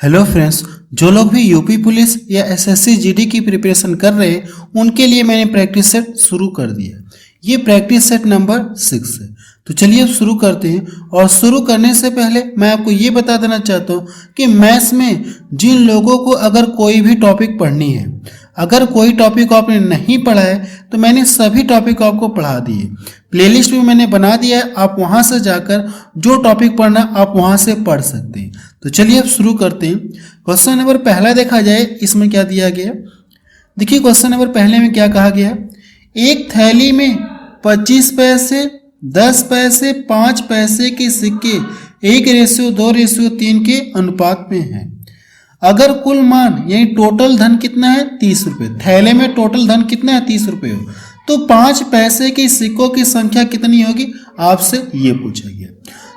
Hello friends, जो लोग भी यूपी पुलिस या एसएससी जीडी की प्रिपरेशन कर रहे हैं उनके लिए मैंने प्रैक्टिस सेट शुरू कर दिया। ये प्रैक्टिस सेट नंबर 6 है। तो चलिए अब शुरू करते हैं। और शुरू करने से पहले मैं आपको ये बता देना चाहता हूँ कि मैथ्स में जिन लोगों को अगर कोई भी टॉपिक पढ़नी है, अगर कोई टॉपिक आपने नहीं पढ़ा है तो मैंने सभी टॉपिक आपको पढ़ा दिए। प्लेलिस्ट भी मैंने बना दिया है, आप वहाँ से जाकर जो टॉपिक पढ़ना आप वहाँ से पढ़ सकते हैं। तो चलिए अब शुरू करते हैं। क्वेश्चन नंबर पहला देखा जाए, इसमें क्या दिया गया। देखिए क्वेश्चन नंबर पहले में क्या कहा गया। एक थैली में 25 पैसे, 10 पैसे, 5 पैसे के सिक्के 1:2:3 के अनुपात में हैं। अगर कुल मान यानी टोटल धन कितना है 30 रुपये, थैले में टोटल धन कितना है 30 रुपये हो, तो 5 पैसे के सिक्कों की संख्या कितनी होगी, आपसे ये पूछा गया।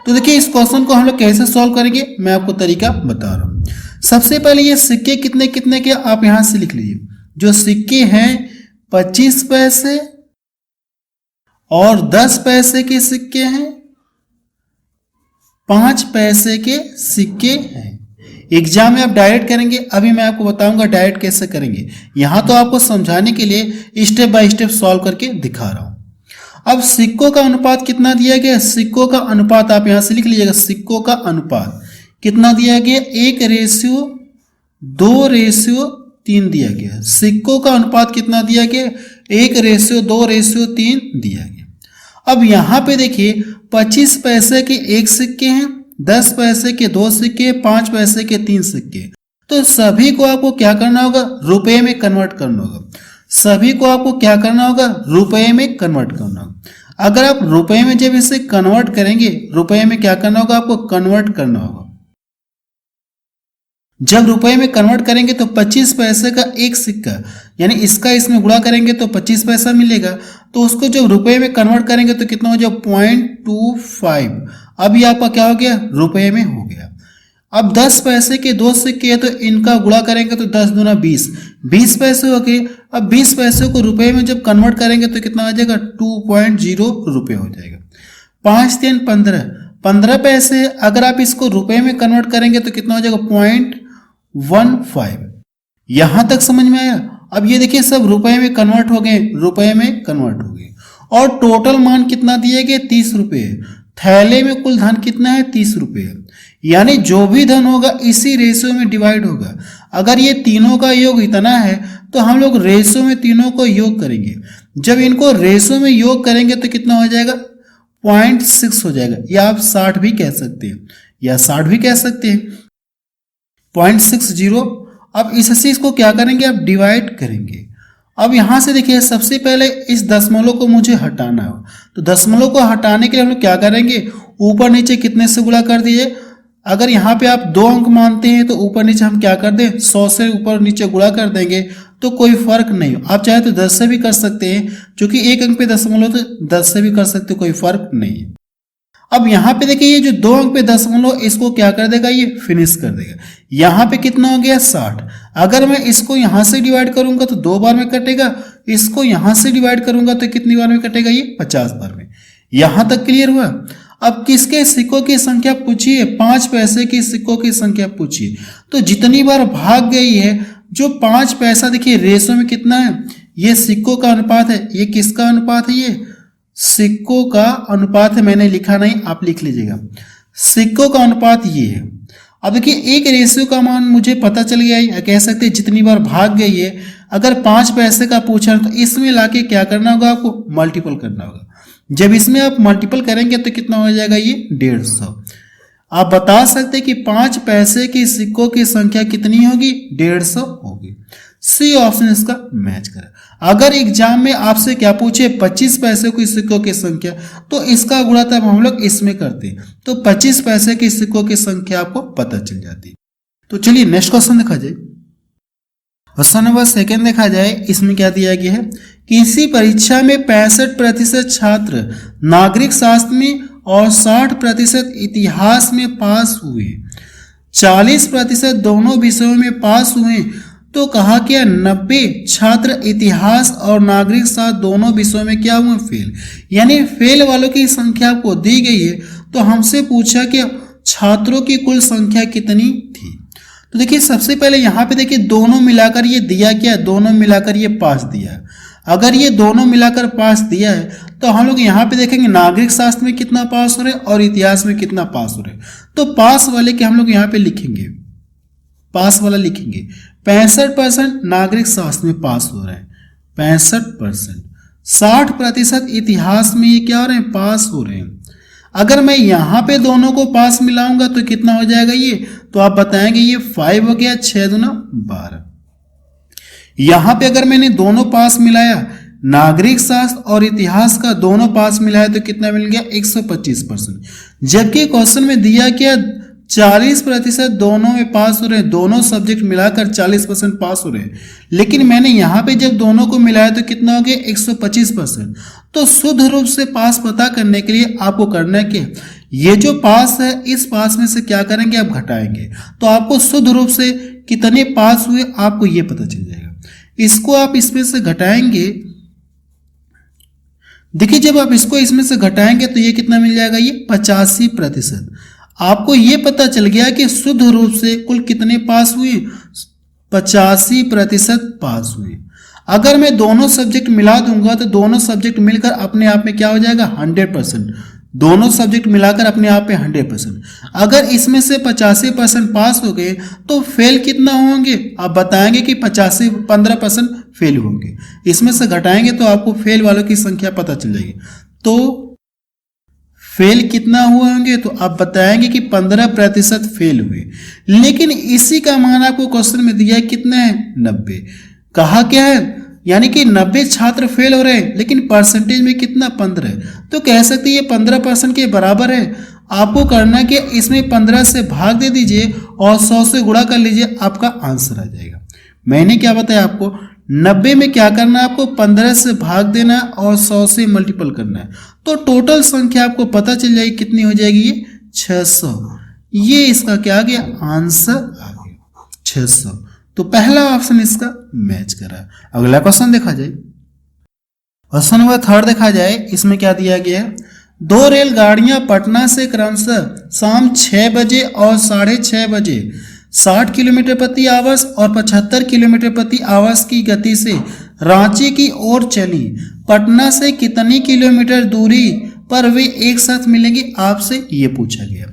तो देखिए इस क्वेश्चन को हम लोग कैसे सॉल्व करेंगे, मैं आपको तरीका बता रहा हूँ। सबसे पहले ये सिक्के कितने कितने के आप यहाँ से लिख लीजिए। जो सिक्के हैं 25 पैसे और 10 पैसे के सिक्के हैं, 5 पैसे के सिक्के हैं। एग्जाम में आप डायरेक्ट करेंगे, अभी मैं आपको बताऊंगा डायरेक्ट कैसे करेंगे। यहां तो आपको समझाने के लिए स्टेप बाय स्टेप सॉल्व करके दिखा रहा हूं। अब सिक्कों का अनुपात कितना दिया गया, सिक्कों का अनुपात आप यहां से लिख लीजिएगा। सिक्कों का अनुपात कितना दिया गया, 1:2:3 दिया गया। सिक्कों का अनुपात कितना दिया गया, 1:2:3 दिया गया। अब यहां पे देखिए 25 पैसे के 1 सिक्के हैं, 10 पैसे के 2 सिक्के, 5 पैसे के 3 सिक्के। तो सभी को आपको क्या करना होगा, रुपए में कन्वर्ट करना होगा। सभी को आपको क्या करना होगा, रुपए में कन्वर्ट करना होगा। अगर आप रुपए में जब इसे कन्वर्ट करेंगे, रुपए में क्या करना होगा, आपको कन्वर्ट करना होगा। जब रुपए में कन्वर्ट करेंगे तो 25 पैसे का 1 सिक्का यानी इसका इसमें गुणा करेंगे तो 25 पैसा मिलेगा। तो उसको जब रुपए में कन्वर्ट करेंगे तो कितना हो जाए, 0.25। अभी आपका क्या हो गया, रुपए में हो गया। अब 10 पैसे के 2 सिक्के है तो इनका गुणा करेंगे तो 10 दूना 20, 20 पैसे हो गए। अब 20 पैसे को रुपए में जब कन्वर्ट करेंगे तो कितना हो जाएगा, 2.0 रुपये हो जाएगा। 5 3 15, 15 पैसे अगर आप इसको रुपए में कन्वर्ट करेंगे तो कितना हो जाएगा, 0.15। यहां तक समझ में आया। अब ये देखिए सब रुपए में कन्वर्ट हो गए, रुपए में कन्वर्ट हो गए। और टोटल मान कितना दिए गए, 30 रुपये। थैले में कुल धन कितना है, 30 रुपये। यानी जो भी धन होगा इसी रेशियो में डिवाइड होगा। अगर ये तीनों का योग इतना है तो हम लोग रेशियो में तीनों को योग करेंगे। जब इनको रेशियो में योग करेंगे तो कितना हो जाएगा, 0.6 हो जाएगा। या आप 60 भी कह सकते हैं, या 60 भी कह सकते हैं, 0.60। अब इससे इसको क्या करेंगे, आप डिवाइड करेंगे। अब यहां से देखिए सबसे पहले इस दशमलव को मुझे हटाना है। तो दशमलव को हटाने के लिए हम लोग क्या करेंगे, ऊपर नीचे कितने से गुणा कर दिए। अगर यहाँ पे आप 2 अंक मानते हैं तो ऊपर नीचे हम क्या कर दें, 100 से ऊपर नीचे गुणा कर देंगे तो कोई फर्क नहीं। आप चाहे तो 10 से भी कर सकते हैं, क्योंकि 1 अंक पे दशमलव तो 10 से भी कर सकते, कोई फर्क नहीं है। अब यहाँ पे देखिए ये जो 2 अंक पे दशमलव, इसको क्या कर देगा, ये फिनिश कर देगा। यहाँ पे कितना हो गया, 60। अगर मैं इसको यहाँ से डिवाइड करूंगा तो 2 बार में कटेगा, इसको यहाँ से डिवाइड करूंगा तो कितनी बार में कटेगा, ये 50 बार में। यहां तक क्लियर हुआ। अब किसके सिक्कों की संख्या पूछिए, 5 पैसे की सिक्कों की संख्या पूछिए। तो जितनी बार भाग गई है, जो 5 पैसा देखिए रेशो में कितना है, ये सिक्कों का अनुपात है। ये किसका अनुपात है, ये सिक्कों का अनुपात है। मैंने लिखा नहीं, आप लिख लीजिएगा। सिक्कों का अनुपात ये है। अब देखिए एक रेशियो का मान मुझे पता चल गया है, या कह सकते हैं जितनी बार भाग गई है। अगर 5 पैसे का पूछा है तो इसमें लाके क्या करना होगा, आपको मल्टीपल करना होगा। जब इसमें आप मल्टीपल करेंगे तो कितना हो जाएगा, ये 150। आप बता सकते हैं कि 5 पैसे की सिक्कों की संख्या कितनी होगी, 150 होगी। सी ऑप्शन इसका मैच करें। अगर एग्जाम में आपसे क्या पूछे 25 पैसे की सिक्कों की संख्या, तो इसका गुणा तब हम लोग इसमें करते हैं, तो 25 पैसे की सिक्कों की संख्या आपको पता चल जाती है। तो चलिए नेक्स्ट क्वेश्चन देखा जाए। क्वेश्चन नंबर 2 देखा जाए, इसमें क्या दिया गया है। किसी परीक्षा में 65% छात्र नागरिक शास्त्र में और 60% इतिहास में पास हुए, 40% दोनों विषयों में पास हुए, तो कहा क्या 90 छात्र इतिहास और नागरिक शास्त्र दोनों विषयों में क्या हुए, फेल। यानी फेल वालों की संख्या आपको दी गई है। तो हमसे पूछा कि छात्रों की कुल संख्या कितनी थी। तो देखिए सबसे पहले यहाँ पे देखिए दोनों मिलाकर ये दिया क्या, दोनों मिलाकर ये पास दिया। अगर ये दोनों मिलाकर पास दिया है तो हम लोग यहाँ पे देखेंगे नागरिक शास्त्र में कितना पास हो रहे हैं और इतिहास में कितना पास हो रहे हैं। तो पास वाले के हम लोग यहाँ पे लिखेंगे, पास वाला लिखेंगे 65% नागरिक शास्त्र में पास हो रहे हैं, 65%। 60% इतिहास में ये क्या हो रहे हैं, पास हो रहे हैं। अगर मैं यहाँ पे दोनों को पास मिलाऊंगा तो कितना हो जाएगा ये, तो आप बताएंगे ये 5 हो गया, 6 दूना 12। यहाँ पे अगर मैंने दोनों पास मिलाया, नागरिक शास्त्र और इतिहास का दोनों पास मिलाया तो कितना मिल गया, 125%। जबकि क्वेश्चन में दिया क्या 40% दोनों में पास हो रहे हैं, दोनों सब्जेक्ट मिलाकर 40% पास हो रहे हैं। लेकिन मैंने यहाँ पे जब दोनों को मिलाया तो कितना हो गया, 125%। तो शुद्ध रूप से पास पता करने के लिए आपको करना है कि ये जो पास है इस पास में से क्या करेंगे, आप घटाएंगे तो आपको शुद्ध रूप से कितने पास हुए आपको ये पता चल जाएगा। इसको आप इसमें से घटाएंगे, देखिए जब आप इसको इसमें से घटाएंगे तो ये कितना मिल जाएगा, ये 85%। आपको ये पता चल गया कि शुद्ध रूप से कुल कितने पास हुए, 85% पास हुए। अगर मैं दोनों सब्जेक्ट मिला दूंगा तो दोनों सब्जेक्ट मिलकर अपने आप में क्या हो जाएगा, 100%। दोनों सब्जेक्ट मिलाकर अपने आप में 100%। अगर इसमें से 85% पास हो गए तो फेल कितना होंगे, आप बताएंगे कि 15% फेल होंगे। इसमें से घटाएंगे तो आपको फेल वालों की संख्या पता चल जाएगी। तो फेल कितना हुए होंगे, तो आप बताएंगे कि 15% फेल हुए। लेकिन इसी का मान आपको क्वेश्चन में दिया है कितना है, 90। कहा क्या है, यानी कि 90 छात्र फेल हो रहे हैं लेकिन परसेंटेज में कितना, 15। तो कह सकते हैं ये 15% के बराबर है। आपको करना कि इसमें 15 से भाग दे दीजिए और 100 से गुणा कर लीजिए, आपका आंसर आ जाएगा। मैंने क्या बताया आपको, 90 में क्या करना है, आपको 15 से भाग देना है और 100 से मल्टीपल करना है। तो टोटल संख्या आपको पता चल जाएगी कितनी हो जाएगी, ये 600। ये इसका क्या आ गया, आंसर आ गया 600। तो पहला ऑप्शन इसका मैच करा। अगला क्वेश्चन देखा जाए, क्वेश्चन नंबर 3 देखा जाए। इसमें क्या दिया गया है, 2 रेलगाड़ियां पटना से क्रमशः शाम 6 बजे और 6:30 बजे 60 किलोमीटर प्रति आवर्स और 75 किलोमीटर प्रति आवर्स की गति से रांची की ओर चली। पटना से कितनी किलोमीटर दूरी पर वे एक साथ मिलेंगे, आपसे ये पूछा गया।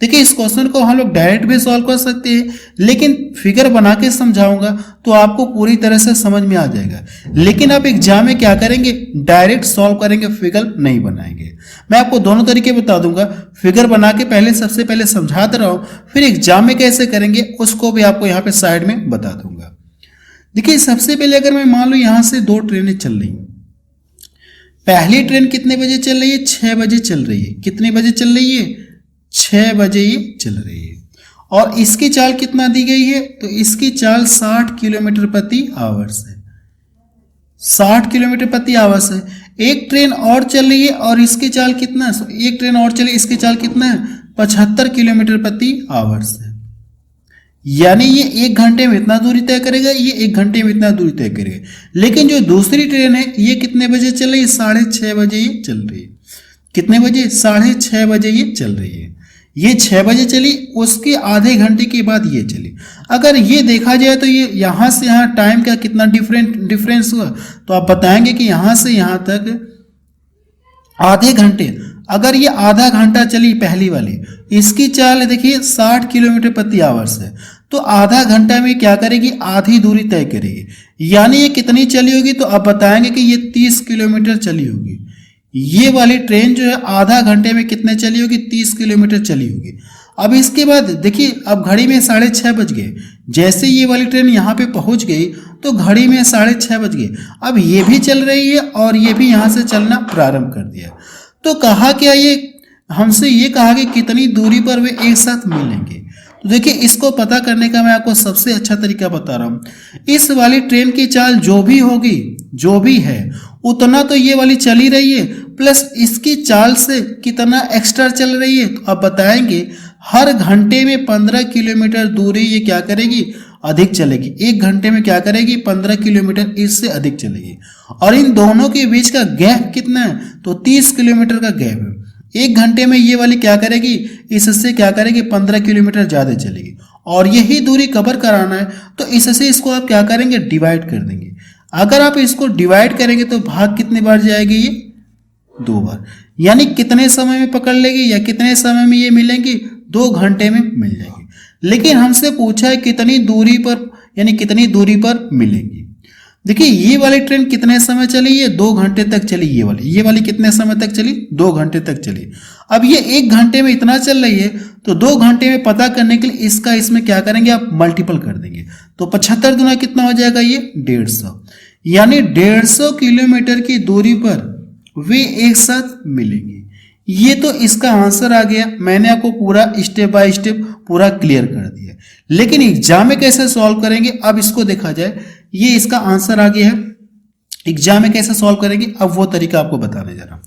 देखिए इस क्वेश्चन को हम लोग डायरेक्ट भी सॉल्व कर सकते हैं, लेकिन फिगर बना के समझाऊंगा तो आपको पूरी तरह से समझ में आ जाएगा। लेकिन आप एग्जाम में क्या करेंगे, डायरेक्ट सॉल्व करेंगे, फिगर नहीं बनाएंगे। मैं आपको दोनों तरीके बता दूंगा, फिगर बना के पहले सबसे पहले समझा दे रहा हूं, फिर एग्जाम में कैसे करेंगे उसको भी आपको यहाँ पे साइड में बता दूंगा। देखिए सबसे पहले अगर मैं मान लू यहाँ से 2 ट्रेनें चल रही हैं। पहली ट्रेन कितने बजे चल रही है, 6 बजे चल रही है। कितने बजे चल रही है, 6 बजे ये चल रही है। और इसकी चाल कितना दी गई है, तो इसकी चाल 60 किलोमीटर प्रति आवर्स है। 60 किलोमीटर प्रति आवर्स है। एक ट्रेन और चल रही है और इसकी चाल कितना है, एक ट्रेन और चली, इसकी चाल कितना है, 75 किलोमीटर प्रति आवर्स है। यानी ये 1 घंटे में इतना दूरी तय करेगा, ये 1 घंटे में इतना दूरी तय करेगा। लेकिन जो दूसरी ट्रेन है ये कितने बजे चल रही है, 6:30 बजे ये चल रही है। कितने बजे, 6:30 बजे ये चल रही है। ये 6 बजे चली, उसके आधे घंटे के बाद ये चली। अगर ये देखा जाए तो ये यहाँ से यहाँ टाइम का कितना डिफरेंस हुआ, तो आप बताएंगे कि यहाँ से यहाँ तक आधे घंटे। अगर ये आधा घंटा चली पहली वाली, इसकी चाल देखिए 60 किलोमीटर प्रति आवर्स है, तो आधा घंटा में क्या करेगी, आधी दूरी तय करेगी। यानी ये कितनी चली होगी, तो आप बताएंगे कि ये 30 किलोमीटर चली होगी। ये वाली ट्रेन जो है आधा घंटे में कितने चली होगी, 30 किलोमीटर चली होगी। अब इसके बाद देखिए, अब घड़ी में 6:30 बज गए। जैसे ये वाली ट्रेन यहाँ पे पहुँच गई तो घड़ी में 6:30 बज गए। अब ये भी चल रही है और ये भी यहाँ से चलना प्रारंभ कर दिया। तो कहा क्या, ये हमसे ये कहा कि कितनी दूरी पर वे एक साथ मिलेंगे। तो देखिए इसको पता करने का मैं आपको सबसे अच्छा तरीका बता रहा हूँ। इस वाली ट्रेन की चाल जो भी होगी, जो भी है उतना तो ये वाली चली रही है, प्लस इसकी चाल से कितना एक्स्ट्रा चल रही है, तो आप बताएंगे हर घंटे में 15 किलोमीटर दूरी ये क्या करेगी, अधिक चलेगी। 1 घंटे में क्या करेगी, 15 किलोमीटर इससे अधिक चलेगी। और इन दोनों के बीच का गैप कितना है, तो 30 किलोमीटर का गैप है। 1 घंटे में ये वाली क्या करेगी, इससे क्या करेगी, 15 किलोमीटर ज़्यादा चलेगी। और यही दूरी कवर कराना है, तो इससे इसको आप क्या करेंगे, डिवाइड कर देंगे। अगर आप इसको डिवाइड करेंगे तो भाग कितने बार जाएगी, ये 2 बार, यानी कितने समय में पकड़ लेगी या कितने समय में ये मिलेंगी, 2 घंटे में मिल जाएगी। लेकिन हमसे पूछा है कितनी दूरी पर, यानी कितनी दूरी पर मिलेंगी। देखिए ये वाली ट्रेन कितने समय चली, ये 2 घंटे तक चली। ये वाली कितने समय तक चली, 2 घंटे तक चली। अब ये 1 घंटे में इतना चल रही है, तो 2 घंटे में पता करने के लिए इसका इसमें क्या करेंगे, आप मल्टीपल कर देंगे। तो 75 गुना कितना हो जाएगा, ये 150, यानी 150 किलोमीटर की दूरी पर वे एक साथ मिलेंगे। ये तो इसका आंसर आ गया। मैंने आपको पूरा स्टेप बाय स्टेप पूरा क्लियर कर दिया। लेकिन एग्जाम में कैसे सॉल्व करेंगे, अब इसको देखा जाए। ये इसका आंसर आ गया है, एग्जाम में कैसे सॉल्व करेंगे, अब वो तरीका आपको बताने जा रहा हूं।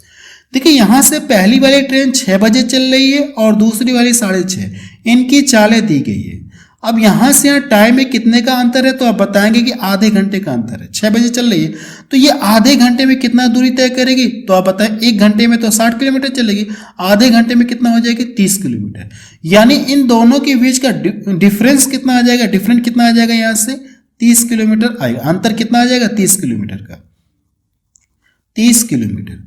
देखिए यहां से पहली वाली ट्रेन 6 बजे चल रही है और दूसरी वाली 6:30, इनकी चालें दी गई है। अब यहां से यहाँ टाइम में कितने का अंतर है, तो आप बताएंगे कि आधे घंटे का अंतर है। 6 बजे चल रही है तो ये आधे घंटे में कितना दूरी तय करेगी, तो आप बताएं 1 घंटे में तो 60 किलोमीटर चलेगी, आधे घंटे में कितना हो जाएगी, 30 किलोमीटर। यानी इन दोनों के बीच का डिफरेंस कितना आ जाएगा, डिफरेंस कितना आ जाएगा, यहां से 30 किलोमीटर आएगा। अंतर कितना आ जाएगा, 30 किलोमीटर का, 30 किलोमीटर।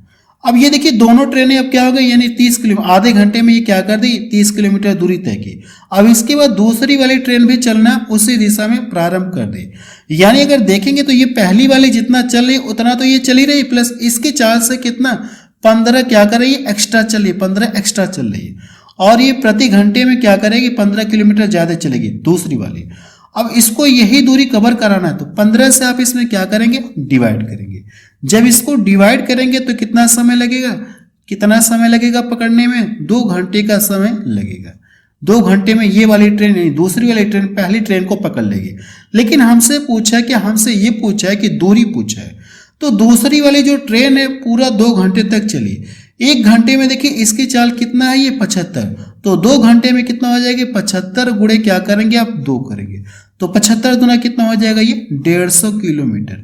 अब ये देखिए दोनों ट्रेनें अब क्या हो गई, यानी 30 किलोमीटर, आधे घंटे में ये क्या कर दी, 30 किलोमीटर दूरी तय की। अब इसके बाद दूसरी वाली ट्रेन भी चलना उसी दिशा में प्रारंभ कर दी। यानी अगर देखेंगे तो ये पहली वाली जितना चल रही उतना तो ये चली रही, प्लस इसकी चाल से कितना 15 क्या कर रही है, एक्स्ट्रा चल रही है, 15 एक्स्ट्रा चल रही है। और ये प्रति घंटे में क्या करेगी, 15 किलोमीटर ज्यादा चलेगी दूसरी वाली। अब इसको यही दूरी कवर कराना है, तो 15 से आप इसमें क्या करेंगे, डिवाइड करेंगे। जब इसको डिवाइड करेंगे तो कितना समय लगेगा, कितना समय लगेगा पकड़ने में, 2 घंटे का समय लगेगा। 2 घंटे में ये वाली ट्रेन नहीं, दूसरी वाली ट्रेन पहली ट्रेन को पकड़ लेगी। लेकिन हमसे पूछा है कि, हमसे ये पूछा है कि दूरी पूछा है, तो दूसरी वाली जो ट्रेन है पूरा 2 घंटे तक चली। 1 घंटे में देखिए इसकी चाल कितना है, ये 75, तो 2 घंटे में कितना हो जाएगा, 75 गुणे क्या करेंगे आप, 2 करेंगे, तो 75 गुना कितना हो जाएगा, ये 150 किलोमीटर।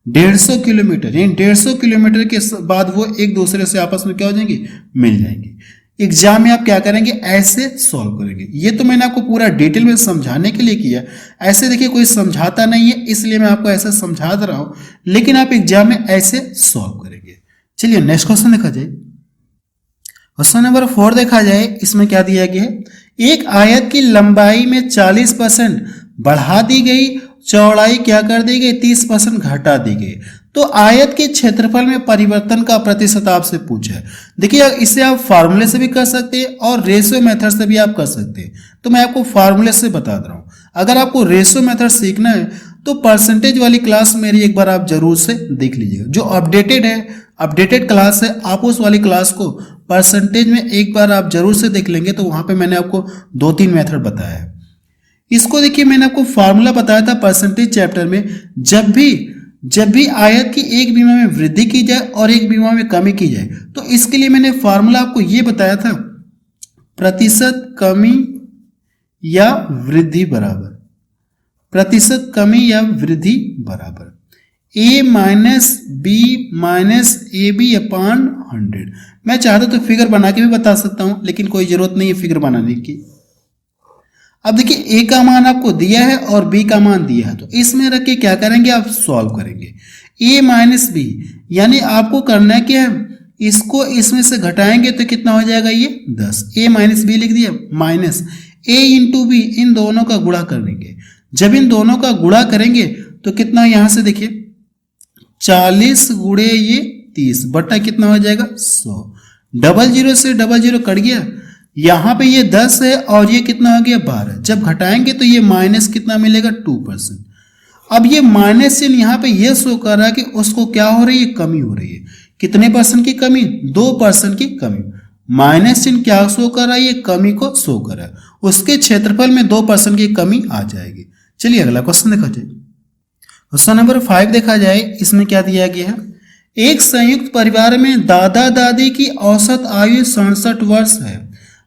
150 किलोमीटर, यानी 150 किलोमीटर के बाद वो एक दूसरे से आपस में क्या हो जाएंगे, मिल जाएंगे। एग्जाम में आप क्या करेंगे, ऐसे सॉल्व करेंगे। ये तो मैंने आपको पूरा डिटेल में समझाने के लिए किया, ऐसे देखिए कोई समझाता नहीं है इसलिए मैं आपको ऐसे समझा दे रहा हूं, लेकिन आप एग्जाम में ऐसे सॉल्व करेंगे। चलिए नेक्स्ट क्वेश्चन देखा जाए। क्वेश्चन नंबर 4 देखा जाए, इसमें क्या दिया गया है, एक आयत की लंबाई में 40% बढ़ा दी गई, चौड़ाई क्या कर दी गई, 30% घटा दी गई। तो आयत के क्षेत्रफल में परिवर्तन का प्रतिशत आपसे पूछा है। देखिए इसे आप फार्मूले से भी कर सकते हैं और रेशियो मेथड से भी आप कर सकते हैं, तो मैं आपको फार्मूले से बता दे रहा हूं। अगर आपको रेशियो मेथड सीखना है तो परसेंटेज वाली क्लास मेरी एक बार आप जरूर से देख लीजिएगा, जो अपडेटेड है, अपडेटेड क्लास है, आप उस वाली क्लास को परसेंटेज में एक बार आप जरूर से देख लेंगे, तो वहां पे मैंने आपको 2-3 मेथड बताया है। इसको देखिए मैंने आपको फार्मूला बताया था परसेंटेज चैप्टर में, जब भी आयत की एक बीमा में वृद्धि की जाए और एक बीमा में कमी की जाए, तो इसके लिए मैंने फार्मूला आपको ये बताया था, प्रतिशत कमी या वृद्धि बराबर, प्रतिशत कमी या वृद्धि बराबर a minus B minus A B अपान 100। मैं चाहता तो फिगर बना के भी बता सकता हूं, लेकिन कोई जरूरत नहीं है फिगर बनाने की। अब देखिए a का मान आपको दिया है और b का मान दिया है, तो इसमें रख के क्या करेंगे, आप सॉल्व करेंगे। a माइनस बी, यानी आपको करना है क्या, इसको इसमें से घटाएंगे तो कितना हो जाएगा, ये 10। a माइनस बी लिख दिया, माइनस a इंटू बी, इन दोनों का गुणा करेंगे। जब इन दोनों का गुणा करेंगे तो कितना, यहां से देखिए 40 गुणे ये 30 बटा कितना हो जाएगा, 100। 00 से 00 कट गया, यहां पे ये 10 है और ये कितना हो गया, 12। जब घटाएंगे तो ये माइनस कितना मिलेगा, 2%। अब ये माइनस चिन्ह यहाँ पे ये शो कर रहा है कि उसको क्या हो रही है, कमी हो रही है। कितने परसेंट की कमी, 2% की कमी। माइनस चिन्ह क्या शो कर रहा है, ये कमी को शो कर रहा है, उसके क्षेत्रफल में 2% की कमी आ जाएगी। चलिए अगला क्वेश्चन देखा जाए। क्वेश्चन नंबर 5 देखा जाए, इसमें क्या दिया गया है, एक संयुक्त परिवार में दादा दादी की औसत आयु 67 वर्ष है,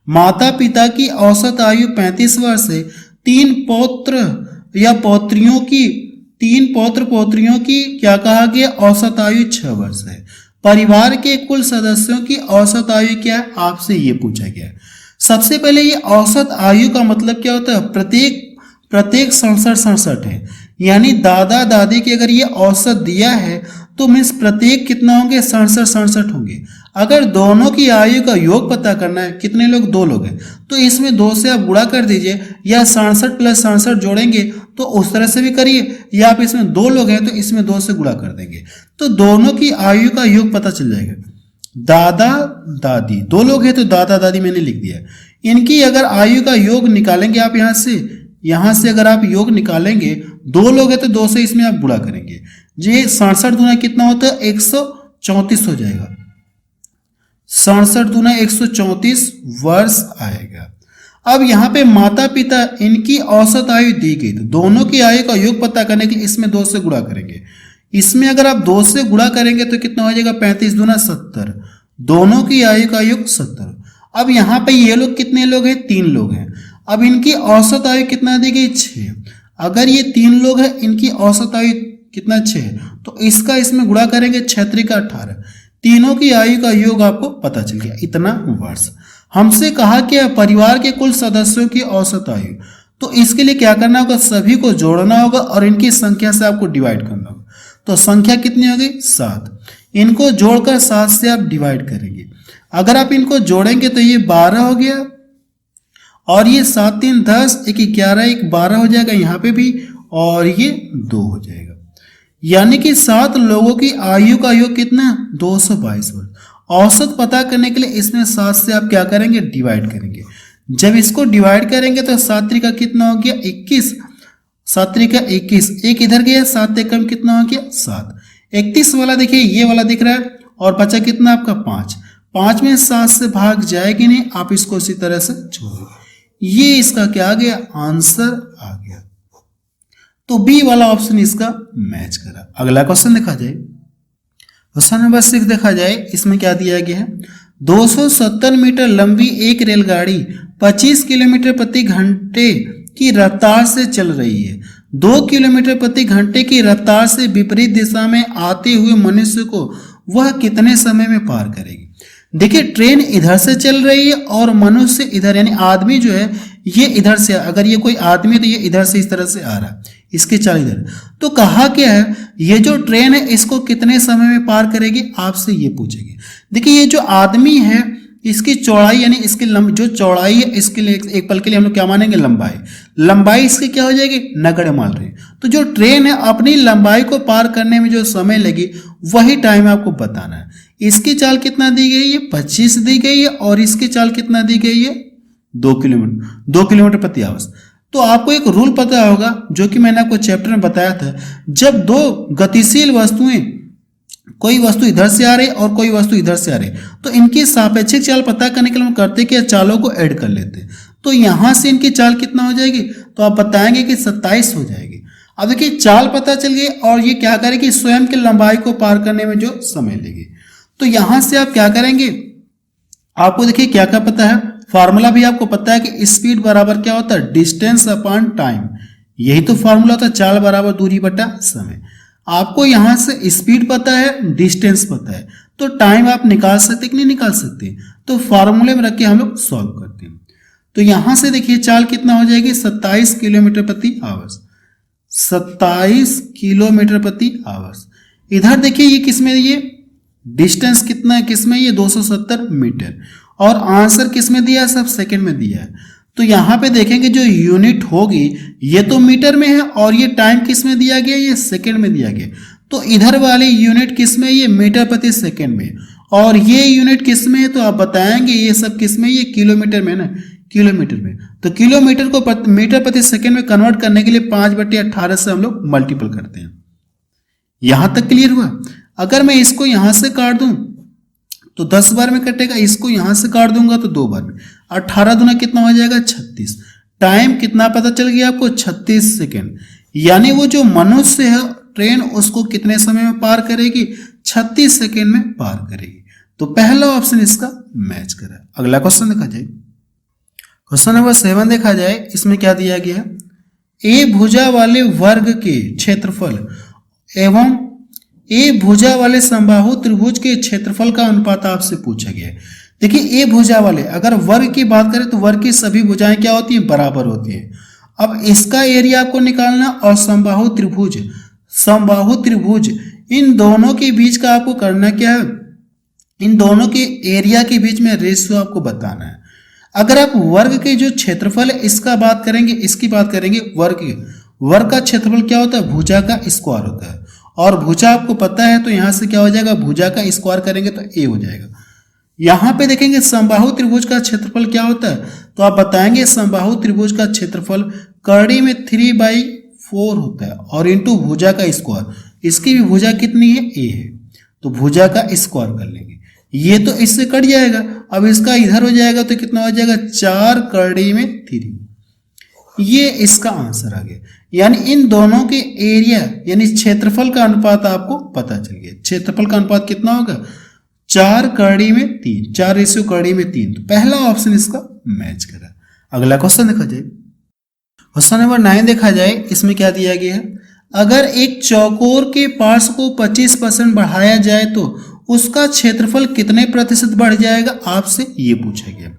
माता पिता की औसत आयु 35 वर्ष है, 3 पौत्र या पौत्रियों की क्या कहा गया, औसत आयु 6 वर्ष है। परिवार के कुल सदस्यों की औसत आयु क्या है, आपसे ये पूछा गया। सबसे पहले ये औसत आयु का मतलब क्या होता है, प्रत्येक 67 है, यानी दादा दादी की अगर ये औसत दिया है तो मीन्स प्रत्येक कितना होंगे, 67 होंगे। अगर दोनों की आयु का योग पता करना है, कितने लोग, 2 लोग हैं, तो इसमें 2 से आप गुणा कर दीजिए, या 67 + 67 जोड़ेंगे तो उस तरह से भी करिए, या आप इसमें 2 लोग हैं तो इसमें 2 से गुणा कर देंगे, तो दोनों की आयु का योग पता चल जाएगा। दादा दादी 2 लोग हैं तो दादा दादी मैंने लिख दिया। इनकी अगर आयु का योग निकालेंगे आप यहाँ से अगर आप योग निकालेंगे, 2 लोग हैं तो 2 से इसमें आप गुणा करेंगे, ये 67 दूना कितना होता है, 134 हो जाएगा। 67 दूना 134 वर्ष आएगा। अब यहाँ पे माता पिता इनकी औसत आयु दी गई, तो दोनों की आयु का योग पता करने के लिए इसमें 2 से गुणा करेंगे। इसमें अगर आप 2 से गुणा करेंगे तो कितना हो जाएगा, 35 दूना 70, दोनों की आयु का योग 70। अब यहाँ पे ये लोग कितने लोग हैं, 3 लोग हैं। अब इनकी औसत आयु कितना दी गई, 6। अगर ये 3 लोग हैं, इनकी औसत आयु कितना, 6, तो इसका इसमें गुणा करेंगे, 6 × 18, तीनों की आयु का योग आपको पता चल गया, इतना वर्ष। हमसे कहा कि परिवार के कुल सदस्यों की औसत आयु, तो इसके लिए क्या करना होगा, सभी को जोड़ना होगा और इनकी संख्या से आपको डिवाइड करना होगा। तो संख्या कितनी हो गई, 7, इनको जोड़कर 7 से आप डिवाइड करेंगे। अगर आप इनको जोड़ेंगे तो ये 12 हो गया, और ये 7 × 3 = 10, 1 = 11, 1 = 12 हो जाएगा यहाँ पे भी, और ये 2 हो जाएगा। यानी कि 7 लोगों की आयु का योग कितना, 222 वर्ष। औसत पता करने के लिए इसमें 7 से आप क्या करेंगे, डिवाइड करेंगे। जब इसको डिवाइड करेंगे तो 7 × 3 = कितना हो गया, 21, 7 × 3 = 21, 1 इधर गया, 7 × 1 कितना हो गया, 7। 31 वाला देखिए ये वाला दिख रहा है, और बचा कितना आपका, 5। 5 में 7 से भाग जाएगी नहीं, आप इसको इसी तरह से छोड़ो। ये इसका क्या आ गया, आंसर आ गया। तो बी वाला ऑप्शन इसका मैच करा। अगला क्वेश्चन देखा जाए, क्वेश्चन नंबर 6 देखा जाए, इसमें क्या दिया गया है, 270 मीटर लंबी एक रेलगाड़ी 25 किलोमीटर प्रति घंटे की रफ्तार से चल रही है। 2 किलोमीटर प्रति घंटे की रफ्तार से विपरीत दिशा में आते हुए मनुष्य को वह कितने समय में पार करेगी। देखिए ट्रेन इधर से चल रही है और मनुष्य इधर, यानी आदमी जो है ये इधर से, अगर ये कोई आदमी तो ये इधर से इस तरह से आ रहा है, इसके चाल इधर। तो कहा क्या है, ये जो ट्रेन है इसको कितने समय में पार करेगी, आपसे ये पूछेगी। देखिए ये जो आदमी है इसकी चौड़ाई, यानी इसकी जो चौड़ाई है इसके लिए एक पल के लिए हम लोग क्या मानेंगे, लंबाई इसकी क्या हो जाएगी, नगण्य मान रहे हैं। तो जो ट्रेन है अपनी लंबाई को पार करने में जो समय लगी वही टाइम आपको बताना है। इसकी चाल कितना दी गई है, 25 दी गई है, और इसकी चाल कितना दी गई है, 2 किलोमीटर प्रति आवर्स। तो आपको एक रूल पता होगा जो कि मैंने आपको चैप्टर में बताया था, जब 2 गतिशील वस्तुएं, कोई वस्तु इधर से आ रही और कोई वस्तु इधर से आ रही, तो इनकी सापेक्षिक चाल पता करने के लिए हम करते क्या, चालों को ऐड कर लेते हैं। तो यहां से इनकी चाल कितना हो जाएगी, तो आप बताएंगे कि 27 हो जाएगी। अब देखिए चाल पता चल गई, और ये क्या करेगी, स्वयं की लंबाई को पार करने में जो समय लेगी। तो यहां से आप क्या करेंगे, आपको देखिए क्या क्या पता है, फार्मूला भी आपको पता है कि स्पीड बराबर क्या होता है, डिस्टेंस अपॉन टाइम। यही तो फार्मूला होता है, चाल बराबर दूरी बटा समय। आपको यहां से स्पीड पता है, डिस्टेंस पता है, तो टाइम आप निकाल सकते कि नहीं निकाल सकते, तो फार्मूले में रख के हम लोग सॉल्व करते हैं। तो यहां से देखिए चाल कितना हो जाएगी, 27 किलोमीटर प्रति आवर्स, 27 किलोमीटर प्रति आवर्स। इधर देखिए ये किसमें, ये डिस्टेंस कितना है, किसमें, ये 270 मीटर, और आंसर किसमें दिया है, सब सेकंड में दिया है। तो यहाँ पे देखेंगे जो यूनिट होगी ये तो मीटर में है, और ये टाइम किसमें दिया गया, ये सेकंड में दिया गया। तो इधर वाली यूनिट किसमें, ये मीटर प्रति सेकंड में, और ये यूनिट किसमें है, तो आप बताएंगे ये सब किसमें, ये किलोमीटर में ना, किलोमीटर में। तो किलोमीटर को मीटर प्रति सेकंड में कन्वर्ट करने के लिए 5/18 से हम लोग मल्टीपल करते हैं। यहां तक क्लियर हुआ। अगर मैं इसको यहां से काट दूं तो 10 बार में कटेगा, इसको यहां से काट दूंगा तो 2 बार में। 18 दूना कितना हो जाएगा, 36। टाइम कितना पता चल गया आपको, 36 सेकेंड। यानी वो जो मनुष्य है ट्रेन उसको कितने समय में पार करेगी, 36 सेकेंड में पार करेगी। तो पहला ऑप्शन इसका मैच करा। अगला क्वेश्चन देखा जाए, क्वेश्चन नंबर 7 देखा जाए, इसमें क्या दिया गया है, ए भुजा वाले वर्ग के क्षेत्रफल एवं ए भुजा वाले समबाहु त्रिभुज के क्षेत्रफल का अनुपात आपसे पूछा गया है। देखिए ए भुजा वाले, अगर वर्ग की बात करें तो वर्ग की सभी भुजाएं क्या होती हैं, बराबर होती है। अब इसका एरिया आपको निकालना, और समबाहु त्रिभुज, समबाहु त्रिभुज इन दोनों के बीच का आपको करना क्या है, इन दोनों के एरिया के बीच में रेशियो आपको बताना है। अगर आप वर्ग के जो क्षेत्रफल है इसका बात करेंगे, इसकी बात करेंगे, वर्ग का क्षेत्रफल क्या होता है, भुजा का स्क्वायर होता है, और भुजा आपको पता है तो यहां से क्या हो जाएगा, भुजा का स्क्वायर करेंगे तो ए हो जाएगा। यहां पे देखेंगे समबाहु त्रिभुज का क्षेत्रफल क्या होता है, तो आप बताएंगे समबाहु त्रिभुज का क्षेत्रफल करड़ी में 3/4 होता है, और इंटू भुजा का स्क्वायर, इसकी भी भुजा कितनी है, ए है, तो भुजा का स्क्वायर कर लेंगे। ये तो इससे कट जाएगा, अब इसका इधर हो जाएगा तो कितना हो जाएगा, 4 करड़ी में 3। ये इसका आंसर आ गया। यानी इन दोनों के एरिया यानी क्षेत्रफल का अनुपात आपको पता चल गया। क्षेत्रफल का अनुपात कितना होगा, 4 करड़ी में 3, 4 रेशियो करड़ी में 3। तो पहला ऑप्शन इसका मैच करा। अगला क्वेश्चन देखा जाए, क्वेश्चन नंबर 9 देखा जाए, इसमें क्या दिया गया है, अगर एक चौकोर के पार्श्व को 25% बढ़ाया जाए तो उसका क्षेत्रफल कितने प्रतिशत बढ़ जाएगा, आपसे ये पूछा गया।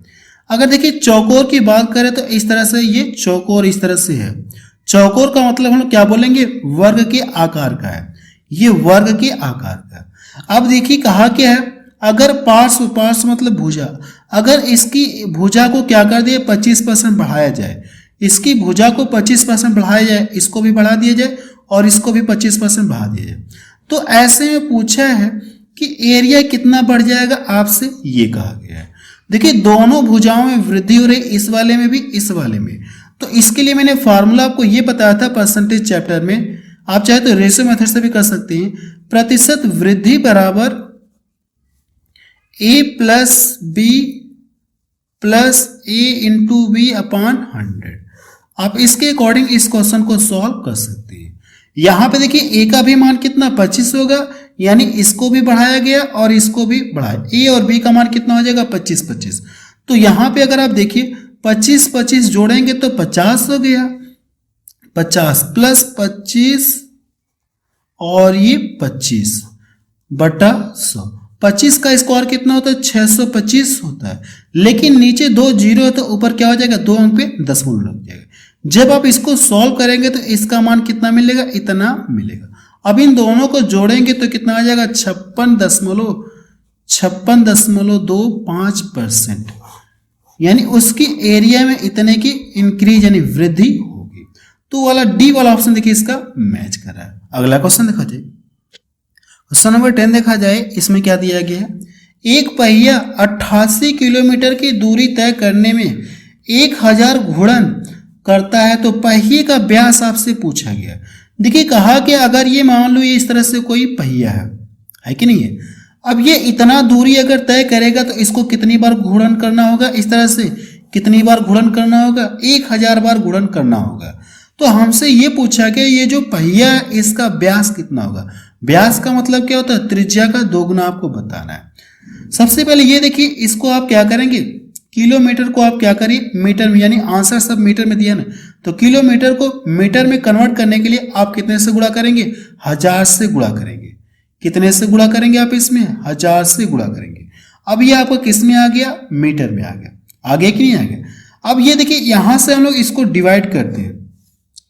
अगर देखिए चौकोर की बात करें तो इस तरह से ये चौकोर इस तरह से है। चौकोर का मतलब हम लोग क्या बोलेंगे, वर्ग के आकार का है, ये वर्ग के आकार का। अब देखिए कहा क्या है, अगर पार्श्व, पार्श्व मतलब भुजा, अगर इसकी भुजा को क्या कर दिए 25% बढ़ाया जाए, इसकी भुजा को 25% बढ़ाया जाए, इसको भी बढ़ा दिया जाए और इसको भी 25% बढ़ा दिया जाए, तो ऐसे में पूछा है कि एरिया कितना बढ़ जाएगा, आपसे ये कहा गया है। देखिए दोनों भुजाओं में वृद्धि हो रही, इस वाले में भी, इस वाले में। तो इसके लिए मैंने फार्मूला आपको ये बताया था परसेंटेज चैप्टर में, आप चाहे तो रेशियो मेथड से भी कर सकते हैं। प्रतिशत वृद्धि बराबर a plus B plus A into B upon 100। आप इसके अकॉर्डिंग इस क्वेश्चन को सॉल्व कर सकते हैं। यहां पे देखिए ए का भी मान कितना 25 होगा, यानी इसको भी बढ़ाया गया और इसको भी बढ़ाया, ए और बी का मान कितना हो जाएगा 25-25। तो यहां पे अगर आप देखिए 25-25 जोड़ेंगे तो 50 हो गया, 50 प्लस 25 और ये 25 बटा 100, 25 का स्क्वायर कितना होता है 625 होता है, लेकिन नीचे 2 जीरो है तो ऊपर क्या हो जाएगा 2 अंक पे दशमलव लग जाएगा। जब आप इसको सॉल्व करेंगे तो इसका मान कितना मिलेगा, इतना मिलेगा। अब इन दोनों को जोड़ेंगे तो कितना आ जाएगा 56.25%, यानी उसकी एरिया में इतने की इंक्रीज यानी वृद्धि होगी। तो वाला डी वाला ऑप्शन देखिए इसका मैच कर रहा है। अगला क्वेश्चन देखा जाए, क्वेश्चन नंबर 10 देखा जाए, इसमें क्या दिया गया है, एक पहिया 88 किलोमीटर की दूरी तय करने में 1000 घूर्णन करता है तो पहिए का व्यास आपसे पूछा गया। देखिए कहा कि अगर ये मान लो ये इस तरह से कोई पहिया है कि नहीं है, अब ये इतना दूरी अगर तय करेगा तो इसको कितनी बार घूर्णन करना होगा, इस तरह से कितनी बार घूर्णन करना होगा, 1000 बार घूर्णन करना होगा। तो हमसे ये पूछा कि ये जो पहिया है इसका व्यास कितना होगा। व्यास का मतलब क्या होता है, त्रिज्या का दोगुना आपको बताना है। सबसे पहले ये देखिए, इसको आप क्या करेंगे, किलोमीटर को आप क्या करिए मीटर में, यानी आंसर सब मीटर में दिया ना, तो किलोमीटर को मीटर में कन्वर्ट करने के लिए आप कितने से गुणा करेंगे, 1000 से गुणा करेंगे। कितने से गुणा करेंगे आप इसमें, 1000 से गुणा करेंगे। अब ये आपको किस में आ गया, मीटर में आ गया, आगे कि नहीं आ गया। अब ये देखिए यहां से हम लोग इसको डिवाइड करते हैं,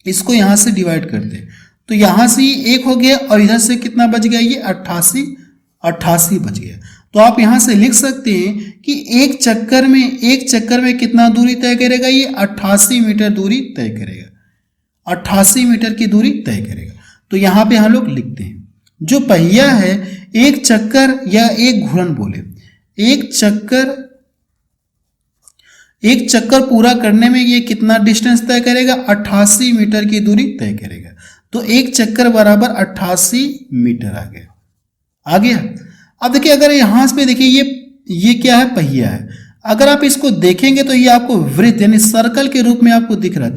इसको यहां से डिवाइड करते हैं, तो यहां से ये 1 हो गया और इधर से कितना बच गया, ये 88 बच गया। तो आप यहां से लिख सकते हैं कि एक चक्कर में कितना दूरी तय करेगा, ये 88 मीटर दूरी तय करेगा, 88 मीटर की दूरी तय करेगा। तो यहां पे हम लोग लिखते हैं जो पहिया है एक चक्कर या एक घूर्णन बोले, एक चक्कर पूरा करने में ये कितना डिस्टेंस तय करेगा, 88 मीटर की दूरी तय करेगा। तो एक चक्कर बराबर 88 मीटर आ गया। अब देखिए अगर यहां पे देखिए ये क्या है, पहिया है। अगर आप इसको देखेंगे तो ये आपको वृत्त यानी सर्कल के रूप में आपको दिख रहा है,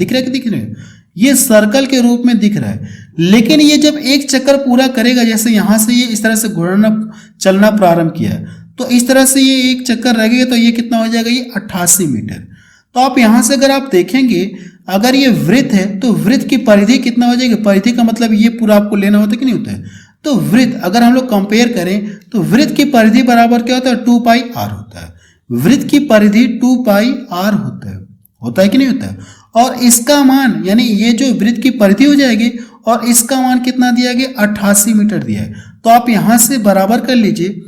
ये सर्कल के रूप में दिख रहा है। लेकिन ये जब एक चक्कर पूरा करेगा, जैसे यहां से ये इस तरह से घूमना चलना प्रारंभ किया, तो इस तरह से ये एक चक्कर रहेगा तो ये कितना हो जाएगा, ये 88 मीटर। तो आप यहां से अगर आप देखेंगे, अगर ये वृत्त है तो वृत्त की परिधि कितना हो जाएगी, परिधि का मतलब ये पूरा आपको लेना होता है कि नहीं होता है। तो वृत्त अगर हम लोग कंपेयर करें तो वृत्त की परिधि बराबर क्या होता है, 2πr होता है। वृत्त की परिधि 2 पाई r होता है कि नहीं होता है। और इसका मान यानी ये जो वृत्त की परिधि हो जाएगी और इसका मान कितना दिया गया 88 मीटर दिया है। तो आप यहां से बराबर कर लीजिए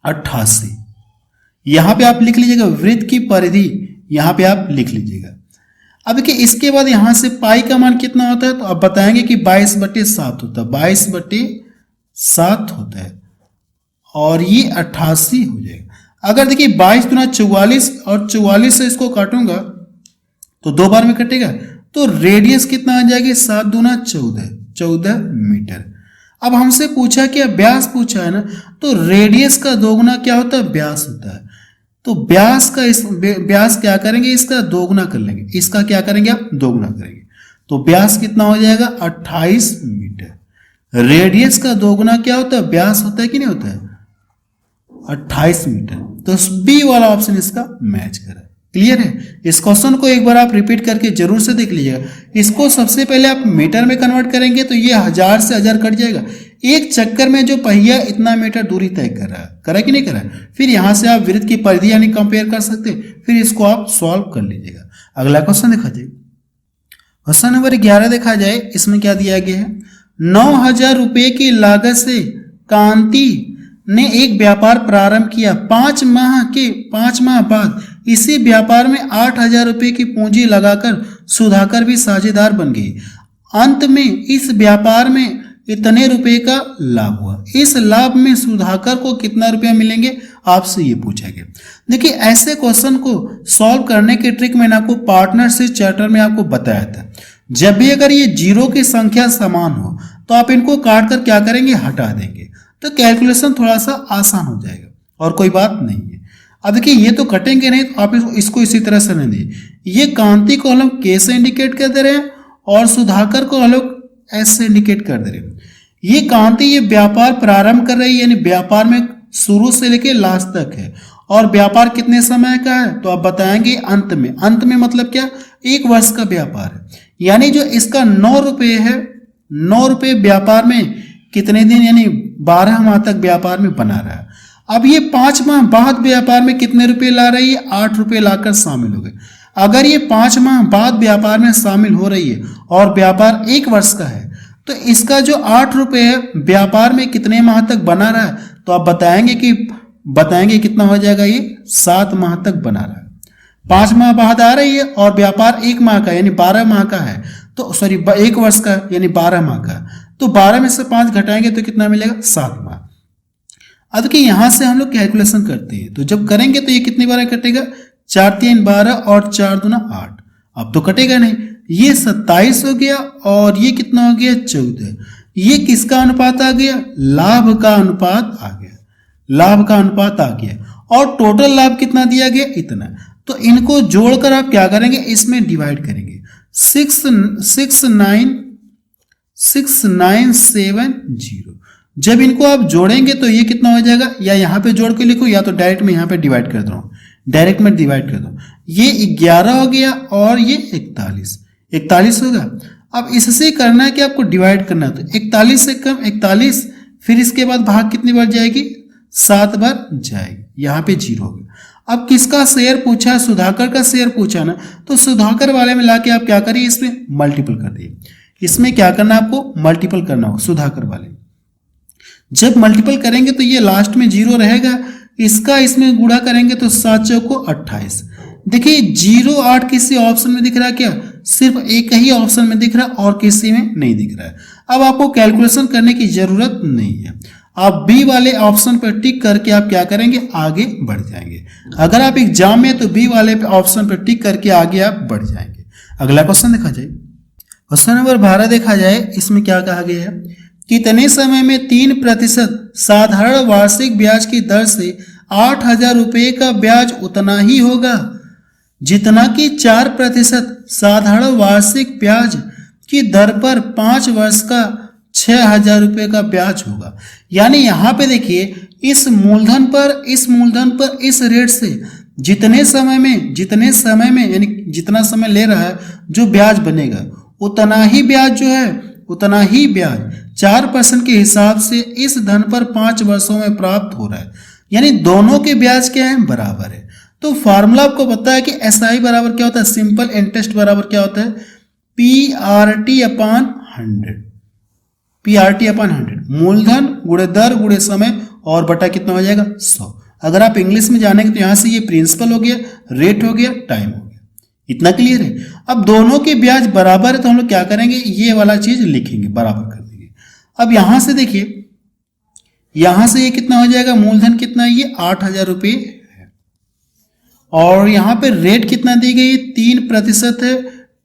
88। यहां पे आप लिख लीजिएगा वृत्त की परिधि, यहां पे आप लिख लीजिएगा। अब देखिए इसके बाद यहां से पाई का मान कितना होता है, तो आप बताएंगे कि 22/7 होता है, 22/7 होता है और ये 88 हो जाएगा। अगर देखिए 22 दूना 44 और 44 से इसको काटूंगा तो 2 बार में कटेगा, तो रेडियस कितना आ जाएगी 7 दूना 14 मीटर। अब हमसे पूछा क्या, व्यास पूछा है ना, तो रेडियस का दोगुना क्या होता है, व्यास होता है। तो व्यास क्या करेंगे, इसका दोगुना कर लेंगे, इसका क्या करेंगे आप दोगुना करेंगे, तो व्यास कितना हो जाएगा 28 मीटर। रेडियस का दोगुना क्या होता है, व्यास होता है कि नहीं होता है 28 मीटर। तो बी वाला ऑप्शन इसका मैच कर रहा है। क्लियर है। इस क्वेश्चन को एक बार आप रिपीट करके जरूर से देख लीजिएगा। इसको सबसे पहले आप मीटर में कन्वर्ट करेंगे तो ये 1000 से 1000 कट जाएगा। एक चक्कर में जो पहिया इतना मीटर दूरी तय कर रहा है कि नहीं कर रहा है। फिर यहां से आप वृत्त की परिधि यानी कंपेयर कर सकते हैं, फिर इसको आप सॉल्व कर लीजिएगा। अगला क्वेश्चन देखा जाए, क्वेश्चन नंबर 11 देखा जाए। इसमें क्या दिया गया है, 9000 रुपये की लागत से कांति ने एक व्यापार प्रारंभ किया। 5 माह बाद इसी व्यापार में 8000 रुपये की पूंजी लगाकर सुधाकर भी साझेदार बन गई। अंत में इस व्यापार में इतने रुपए का लाभ हुआ। इस लाभ में सुधाकर को कितना रुपया मिलेंगे, आपसे ये पूछा गया। देखिए ऐसे क्वेश्चन को सॉल्व करने की ट्रिक मैंने आपको पार्टनरशिप चैप्टर में आपको बताया था। जब भी अगर ये जीरो की संख्या समान हो तो आप इनको काट कर क्या करेंगे, हटा देंगे, तो कैलकुलेशन थोड़ा सा आसान हो जाएगा और कोई बात नहीं है। अब देखिए ये तो कटेंगे नहीं, तो आप इसको इसी तरह से नहीं दिए। ये कांति को हम लोग के से इंडिकेट कर दे रहे हैं और सुधाकर को हम लोग एस से इंडिकेट कर दे रहे हैं। ये कांति ये व्यापार प्रारंभ कर रही है, यानी व्यापार में शुरू से लेके लास्ट तक है। और व्यापार कितने समय का है, तो आप बताएंगे अंत में। अंत में मतलब क्या, 1 वर्ष का व्यापार है। यानी जो इसका 9 रुपये है, 9 रुपये व्यापार में कितने दिन यानी 12 माह तक व्यापार में बना रहा है। अब ये 5 माह बाद व्यापार में कितने रुपए ला रही है, 8 रुपये लाकर शामिल हो गए। अगर ये 5 माह बाद व्यापार में शामिल हो रही है और व्यापार 1 वर्ष का है, तो इसका जो 8 रुपये है व्यापार में कितने माह तक बना रहा है, तो आप बताएंगे कितना हो जाएगा, ये 7 माह तक बना रहा है। 5 माह बाद आ रही है और व्यापार 1 माह का यानी 12 माह का है, तो सॉरी 1 वर्ष का यानी 12 माह का, तो 12 में से 5 घटाएंगे तो कितना मिलेगा, 7 माह। अब देखिए यहां से हम लोग कैलकुलेशन करते हैं, तो जब करेंगे तो ये कितनी बार कटेगा, 4 3 12 और 4 दूना 8। अब तो कटेगा नहीं, ये 27 हो गया और ये कितना हो गया 14। ये किसका अनुपात आ गया, लाभ का अनुपात आ गया, लाभ का अनुपात आ गया। और टोटल लाभ कितना दिया गया, इतना। तो इनको जोड़कर आप क्या करेंगे, इसमें डिवाइड करेंगे। 69770। जब इनको आप जोड़ेंगे तो ये कितना हो जाएगा, या यहाँ पे जोड़ के लिखो या तो डायरेक्ट में यहाँ पे डिवाइड कर दो, डायरेक्ट में डिवाइड कर दो। ये 11 हो गया और ये 41 होगा। अब इससे करना है कि आपको डिवाइड करना है, तो 41 से कम 41, फिर इसके बाद भाग कितनी बार जाएगी, 7 बार जाएगी। यहाँ पे 0 हो गया। अब किसका शेयर पूछा, सुधाकर का शेयर पूछा ना, तो सुधाकर वाले में लाके आप क्या करिए, इसमें मल्टीपल कर दिए। इसमें क्या करना है, आपको मल्टीपल करना हो सुधाकर वाले। जब मल्टीपल करेंगे तो ये लास्ट में 0 रहेगा, इसका इसमें गुणा करेंगे तो 7 चौको 28। देखिए 0 8 किसी ऑप्शन में दिख रहा है क्या, सिर्फ एक ही ऑप्शन में दिख रहा है और किसी में नहीं दिख रहा है। अब आपको कैलकुलेशन करने की जरूरत नहीं है, आप बी वाले ऑप्शन पर टिक करके आप क्या करेंगे, आगे बढ़ जाएंगे। अगर आप एग्जाम में तो बी वाले ऑप्शन पर टिक करके आगे आप बढ़ जाएंगे। अगला क्वेश्चन देखा जाए, क्वेश्चन नंबर 12 देखा जाए। इसमें क्या कहा गया है, कितने समय में 3% साधारण वार्षिक ब्याज की दर से 8000 रुपये का ब्याज उतना ही होगा जितना कि 4% साधारण वार्षिक ब्याज की दर पर 5 वर्ष का 6000 रुपये का ब्याज होगा। यानी यहाँ पे देखिए इस मूलधन पर इस रेट से जितने समय में यानी जितना समय ले रहा है जो ब्याज बनेगा उतना ही ब्याज 4% के हिसाब से इस धन पर 5 वर्षों में प्राप्त हो रहा है। यानी दोनों के ब्याज क्या है, बराबर है। तो फार्मूला आपको पता है कि SI बराबर क्या होता है, सिंपल इंटरेस्ट बराबर क्या होता है, PRT अपॉन 100, PRT अपॉन 100, मूलधन गुणे दर गुणे समय और बटा कितना हो जाएगा, 100। अगर आप इंग्लिश में जानेंगे तो यहां से ये प्रिंसिपल हो गया, रेट हो गया, टाइम हो गया। इतना क्लियर है। अब दोनों के ब्याज बराबर है तो हम लोग क्या करेंगे, ये वाला चीज लिखेंगे, बराबर कर देंगे। अब यहां से देखिए, यहां से ये कितना हो जाएगा, मूलधन कितना है, ये 8,000 रुपये है, और यहां पे रेट कितना दी गई है, 3% है,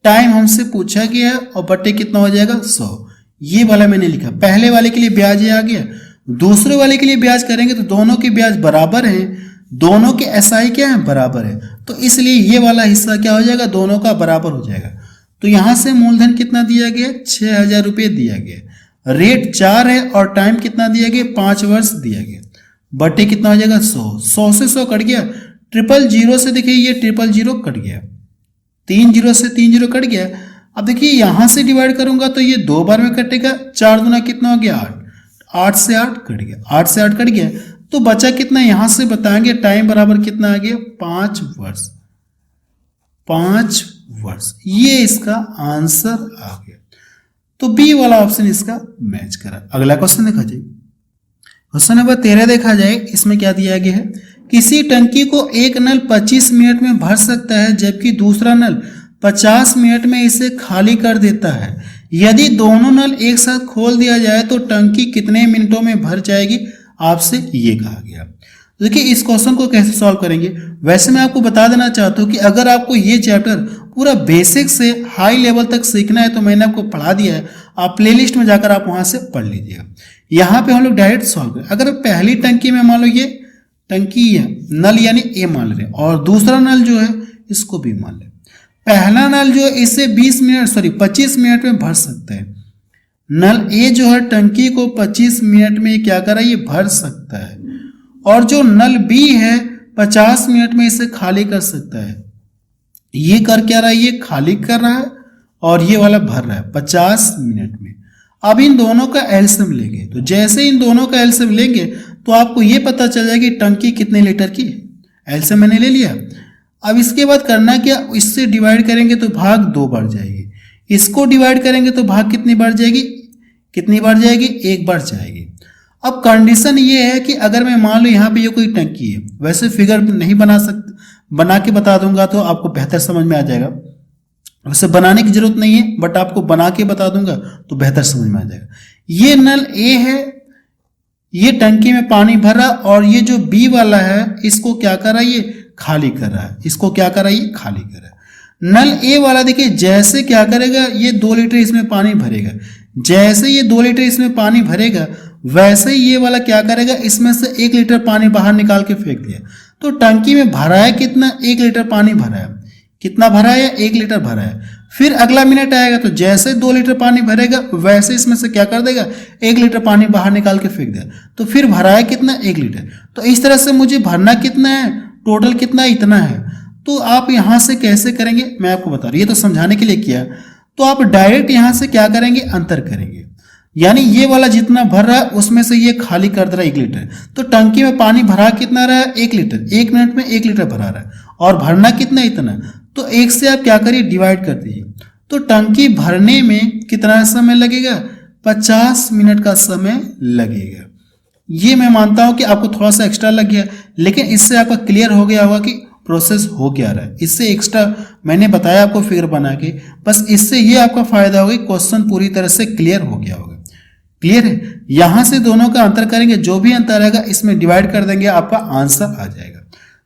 टाइम हमसे पूछा गया है, और बटे कितना हो जाएगा, 100। ये वाला मैंने लिखा। पहले वाले के लिए ब्याज ये आ गया, दूसरे वाले के लिए ब्याज करेंगे तो दोनों के ब्याज बराबर हैं, दोनों के SI क्या है, बराबर है, तो इसलिए ये वाला हिस्सा क्या हो जाएगा, दोनों का बराबर हो जाएगा। तो यहां से मूलधन कितना दिया गया, 6,000 रुपये दिया गया, रेट 4 है, और टाइम कितना दिया गया, 5 वर्ष दिया गया, बटे कितना हो जाएगा, 100। 100 से 100 कट गया, 000 से देखिए ये 000 कट गया, 3 0 से 3 0 कट गया। अब देखिए यहां से डिवाइड करूंगा तो ये 2 बार में कटेगा, 4 दूना कितना हो गया, 8, 8 से 8 कट गया, 8 से 8 कट गया, तो बचा कितना, यहां से बताएंगे, टाइम बराबर कितना आ गया, 5 वर्ष, 5 वर्ष। ये इसका आंसर आ गया। तो बी वाला ऑप्शन इसका मैच करा। अगला क्वेश्चन देखा जाए, क्वेश्चन नंबर 13 देखा जाए, इसमें क्या दिया गया है, किसी टंकी को एक नल 25 मिनट में भर सकता है जबकि दूसरा नल 50 मिनट में इसे खाली कर देता है। यदि दोनों नल एक साथ खोल दिया जाए तो टंकी कितने मिनटों में भर जाएगी, आपसे ये कहा गया। देखिए इस क्वेश्चन को कैसे सॉल्व करेंगे, वैसे मैं आपको बता देना चाहता हूँ कि अगर आपको ये चैप्टर पूरा बेसिक से हाई लेवल तक सीखना है तो मैंने आपको पढ़ा दिया है, आप प्लेलिस्ट में जाकर आप वहां से पढ़ लीजिएगा। यहाँ पे हम लोग डायरेक्ट सॉल्व करें। अगर पहली टंकी में मान लो ये टंकी है, नल यानी ए मान रहे, और दूसरा नल जो है इसको भी मान ले। पहला नल जो है इसे 25 मिनट में भर सकता है। नल ए जो है टंकी को 25 मिनट में क्या कर रहा है, ये भर सकता है, और जो नल बी है 50 मिनट में इसे खाली कर सकता है। ये कर क्या रहा है, ये खाली कर रहा है, और ये वाला भर रहा है 50 मिनट में। अब इन दोनों का एलसीएम लेंगे, तो जैसे इन दोनों का एलसीएम लेंगे तो आपको ये पता चल जाएगी टंकी कितने लीटर की है। एलसीएम मैंने ले लिया। अब इसके बाद करना क्या, इससे डिवाइड करेंगे तो भाग 2 बार जाएगी, इसको डिवाइड करेंगे तो भाग कितनी बार जाएगी, कितनी बार जाएगी, 1 बार जाएगी। अब कंडीशन ये है कि अगर मैं मान लो यहाँ पे ये कोई टंकी है, वैसे फिगर नहीं बना सकते, बना के बता दूंगा तो आपको बेहतर समझ में आ जाएगा। वैसे बनाने की जरूरत नहीं है, बट आपको बना के बता दूंगा तो बेहतर समझ में आ जाएगा। ये नल ए है, ये टंकी में पानी भरा, और ये जो बी वाला है इसको क्या कर रहा है, ये खाली कर रहा है, इसको क्या कर रहा है, ये खाली कर रहा है। नल ए वाला देखिए जैसे क्या करेगा, ये 2 लीटर इसमें पानी भरेगा, जैसे ये 2 लीटर इसमें पानी भरेगा वैसे ही ये वाला क्या करेगा, इसमें से 1 लीटर पानी बाहर निकाल के फेंक दिया। तो टंकी में भरा है कितना, 1 लीटर पानी भरा है। कितना भरा है, 1 लीटर भरा है। फिर अगला मिनट आएगा तो जैसे 2 लीटर पानी भरेगा वैसे इसमें से क्या कर देगा, 1 लीटर पानी बाहर निकाल के फेंक दिया। तो फिर भरा है कितना, 1 लीटर। तो इस तरह से मुझे भरना कितना है, टोटल कितना, इतना है। तो आप यहां से कैसे करेंगे मैं आपको बता रहा हूं, ये तो समझाने के लिए किया। तो आप डायरेक्ट यहां से क्या करेंगे, अंतर करेंगे, यानी ये वाला जितना भर रहा है उसमें से ये खाली कर दे रहा है 1 लीटर। तो टंकी में पानी भरा कितना रहा है, 1 लीटर, 1 मिनट में 1 लीटर भरा रहा है, और भरना कितना, इतना। तो 1 से आप क्या करिए, डिवाइड कर दीजिए। तो टंकी भरने में कितना समय लगेगा, 50 मिनट का समय लगेगा। ये मैं मानता हूं कि आपको थोड़ा सा एक्स्ट्रा लग गया, लेकिन इससे आपका क्लियर हो गया होगा कि प्रोसेस हो क्या रहा है। इससे एक्स्ट्रा मैंने बताया आपको फिगर बना के, बस इससे ये आपका फायदा होगा, क्वेश्चन पूरी तरह से क्लियर हो गया होगा। क्लियर है। यहां से दोनों का अंतर करेंगे, जो भी अंतर आएगा इसमें डिवाइड कर देंगे, आपका आंसर आ जाएगा।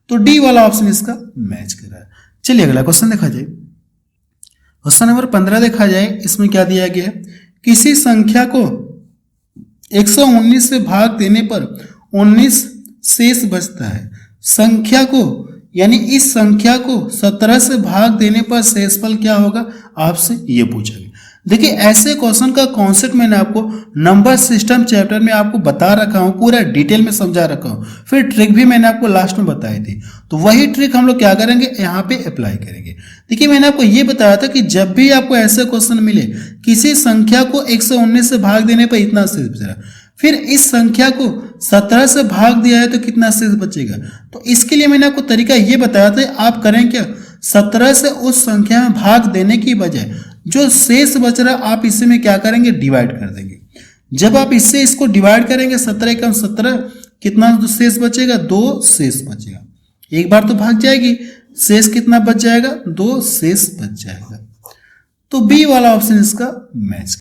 तो डी वाला ऑप्शन इसका मैच कर रहा है। चलिए अगला क्वेश्चन देखा जाए, क्वेश्चन नंबर 15 देखा जाए। इसमें क्या दिया गया है, किसी संख्या को 119 से भाग देने पर 19 शेष बचता है। संख्या को यानी इस संख्या को 17 से भाग देने पर शेषफल क्या होगा, आपसे ये पूछा गया। देखिए ऐसे क्वेश्चन का कॉन्सेप्ट मैंने आपको नंबर सिस्टम चैप्टर में आपको बता रखा हूँ, पूरा डिटेल में समझा रखा हूँ। फिर ट्रिक भी मैंने आपको लास्ट में बताई थी, तो वही ट्रिक हम लोग क्या करेंगे, यहाँ पे अप्लाई करेंगे। देखिए मैंने आपको ये बताया था कि जब भी आपको ऐसे क्वेश्चन मिले, किसी संख्या को 119 से भाग देने पर इतना शेष बच रहा है, फिर इस संख्या को 17 से भाग दिया है तो कितना शेष बचेगा। तो इसके लिए मैंने आपको तरीका ये बताया था, आप करें क्या, 17 से उस संख्या में भाग देने की बजाय जो शेष बच रहा आप इसे में क्या करेंगे, डिवाइड कर देंगे। जब आप इससे इसको डिवाइड करेंगे 17 एकम 17, कितना शेष बचेगा, 2 शेष बचेगा। एक बार तो भाग जाएगी, शेष कितना बच जाएगा, 2 शेष बच जाएगा। तो बी वाला ऑप्शन इसका मैच